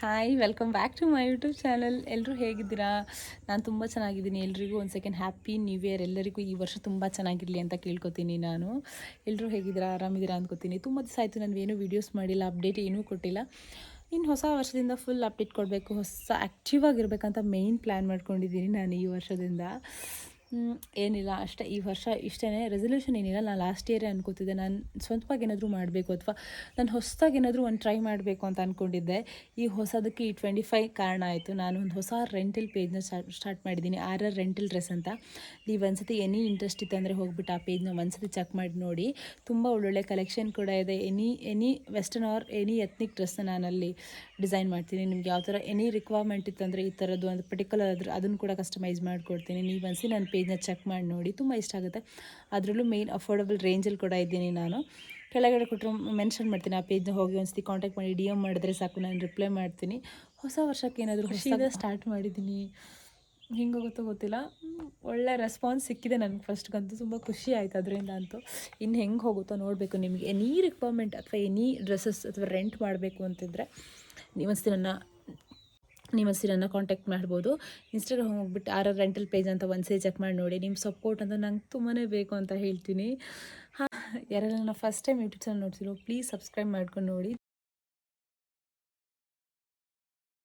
Hi, welcome back to my YouTube channel. ಎಲ್ಲರೂ ಹೇಗಿದ್ದೀರಾ? ನಾನು ತುಂಬ ಚೆನ್ನಾಗಿದ್ದೀನಿ. ಎಲ್ರಿಗೂ ಒಂದು ಸೆಕೆಂಡ್ ಹ್ಯಾಪಿ ನ್ಯೂ ಇಯರ್. ಎಲ್ಲರಿಗೂ ಈ ವರ್ಷ ತುಂಬ ಚೆನ್ನಾಗಿರಲಿ ಅಂತ ಕೇಳ್ಕೊತೀನಿ ನಾನು. ಎಲ್ಲರೂ ಹೇಗಿದ್ದೀರಾ? ಆರಾಮಿದ್ದೀರಾ ಅಂದ್ಕೋತೀನಿ. ತುಂಬ ದಿವಸ ಆಯಿತು ನಾನು ಏನೂ ವೀಡಿಯೋಸ್ ಮಾಡಿಲ್ಲ, ಅಪ್ಡೇಟ್ ಏನೂ ಕೊಟ್ಟಿಲ್ಲ. ಇನ್ನು ಹೊಸ ವರ್ಷದಿಂದ ಫುಲ್ ಅಪ್ಡೇಟ್ ಕೊಡಬೇಕು, ಹೊಸ ಆ್ಯಕ್ಟಿವ್ ಆಗಿರ್ಬೇಕಂತ ಮೇಯ್ನ್ ಪ್ಲ್ಯಾನ್ ಮಾಡ್ಕೊಂಡಿದ್ದೀನಿ ನಾನು ಈ ವರ್ಷದಿಂದ. ಏನಿಲ್ಲ ಅಷ್ಟೇ, ಈ ವರ್ಷ ಇಷ್ಟೇ. ರೆಸಲ್ಯೂಷನ್ ಏನಿಲ್ಲ. ನಾನು ಲಾಸ್ಟ್ ಇಯರೇ ಅನ್ಕೋತಿದ್ದೆ ನಾನು ಸ್ವಂತವಾಗಿ ಏನಾದರೂ ಮಾಡಬೇಕು, ಅಥವಾ ನಾನು ಹೊಸದಾಗಿ ಏನಾದರೂ ಒಂದು ಟ್ರೈ ಮಾಡಬೇಕು ಅಂತ ಅಂದ್ಕೊಂಡಿದ್ದೆ. ಈ ಹೊಸದಕ್ಕೆ ಈ 25 ಕಾರಣ ಆಯಿತು. ನಾನು ಒಂದು ಹೊಸ ರೆಂಟಲ್ ಪೇಜ್ನ ಸ್ಟಾರ್ಟ್ ಮಾಡಿದ್ದೀನಿ, ರೆಂಟಲ್ ಡ್ರೆಸ್ ಅಂತ. ನೀವು ಒಂದ್ಸತಿ ಎನಿ ಇಂಟ್ರೆಸ್ಟ್ ಇತ್ತು ಅಂದರೆ ಹೋಗ್ಬಿಟ್ಟು ಆ ಪೇಜ್ನ ಒಂದ್ಸತಿ ಚೆಕ್ ಮಾಡಿ ನೋಡಿ. ತುಂಬ ಒಳ್ಳೊಳ್ಳೆ ಕಲೆಕ್ಷನ್ ಕೂಡ ಇದೆ. Any western or any ethnic ಡ್ರೆಸ್ನ ನಾನಲ್ಲಿ ಡಿಸೈನ್ ಮಾಡ್ತೀನಿ. ನಿಮ್ಗೆ ಯಾವ ಥರ ಎನಿ ರಿಕ್ವೈರ್ಮೆಂಟ್ ಇತ್ತಂದರೆ ಈ ಥರದ್ದು ಒಂದು ಪರ್ಟಿಕ್ಯುಲರ್ ಅದನ್ನು ಕೂಡ ಕಸ್ಟಮೈಸ್ ಮಾಡಿಕೊಡ್ತೀನಿ. ನೀವು ಒಂದ್ಸತಿ ನನ್ನ ಪೇಜ್ನ ಚೆಕ್ ಮಾಡಿ ನೋಡಿ, ತುಂಬ ಇಷ್ಟ ಆಗುತ್ತೆ. ಅದರಲ್ಲೂ ಮೇಯ್ನ್ ಅಫೋರ್ಡಬಲ್ ರೇಂಜಲ್ಲಿ ಕೂಡ ಇದ್ದೀನಿ ನಾನು. ಕೆಳಗಡೆ ಕೊಟ್ಟರು ಮೆನ್ಷನ್ ಮಾಡ್ತೀನಿ, ಆ ಪೇಜ್ನ ಹೋಗಿ ಒಂದ್ಸತಿ ಕಾಂಟ್ಯಾಕ್ಟ್ ಮಾಡಿ DM ಮಾಡಿದ್ರೆ ಸಾಕು, ನಾನು ರಿಪ್ಲೈ ಮಾಡ್ತೀನಿ. ಹೊಸ ವರ್ಷಕ್ಕೆ ಏನಾದರೂ ಹೊಸದಾಗಿ ಸ್ಟಾರ್ಟ್ ಮಾಡಿದ್ದೀನಿ. ಹಿಂಗೋಗುತ್ತೋ ಗೊತ್ತಿಲ್ಲ, ಒಳ್ಳೆ ರೆಸ್ಪಾನ್ಸ್ ಸಿಕ್ಕಿದೆ ನನಗೆ. ಫಸ್ಟ್ಗಂತೂ ತುಂಬ ಖುಷಿ ಆಯಿತು ಅದರಿಂದ ಅಂತೂ. ಇನ್ನು ಹೆಂಗೆ ಹೋಗುತ್ತೋ ನೋಡಬೇಕು. ನಿಮಗೆ ಎನಿ ರಿಕ್ವೈರ್ಮೆಂಟ್ ಅಥವಾ ಎನಿ ಡ್ರೆಸ್ಸಸ್ ಅಥವಾ ರೆಂಟ್ ಮಾಡಬೇಕು ಅಂತಿದ್ರೆ ನೀವೊಂದ್ಸತಿ ನನ್ನ ಕಾಂಟ್ಯಾಕ್ಟ್ ಮಾಡ್ಬೋದು. ಇನ್ಸ್ಟಾಗ್ರಾಮ್ ಹೋಗ್ಬಿಟ್ಟು ರೆಂಟಲ್ ಪೇಜ್ ಅಂತ ಒಂದ್ಸರಿ ಚೆಕ್ ಮಾಡಿ ನೋಡಿ. ನಿಮ್ಮ ಸಪೋರ್ಟ್ ಅಂತ ನಂಗೆ ತುಂಬಾ ಬೇಕು ಅಂತ ಹೇಳ್ತೀನಿ. ಯಾರೆಲ್ಲ ನನ್ನ ಫಸ್ಟ್ ಟೈಮ್ ಯೂಟ್ಯೂಬ್ ಚಾನಲ್ ನೋಡ್ತಿರೋ ಪ್ಲೀಸ್ ಸಬ್ಸ್ಕ್ರೈಬ್ ಮಾಡ್ಕೊಂಡು ನೋಡಿ.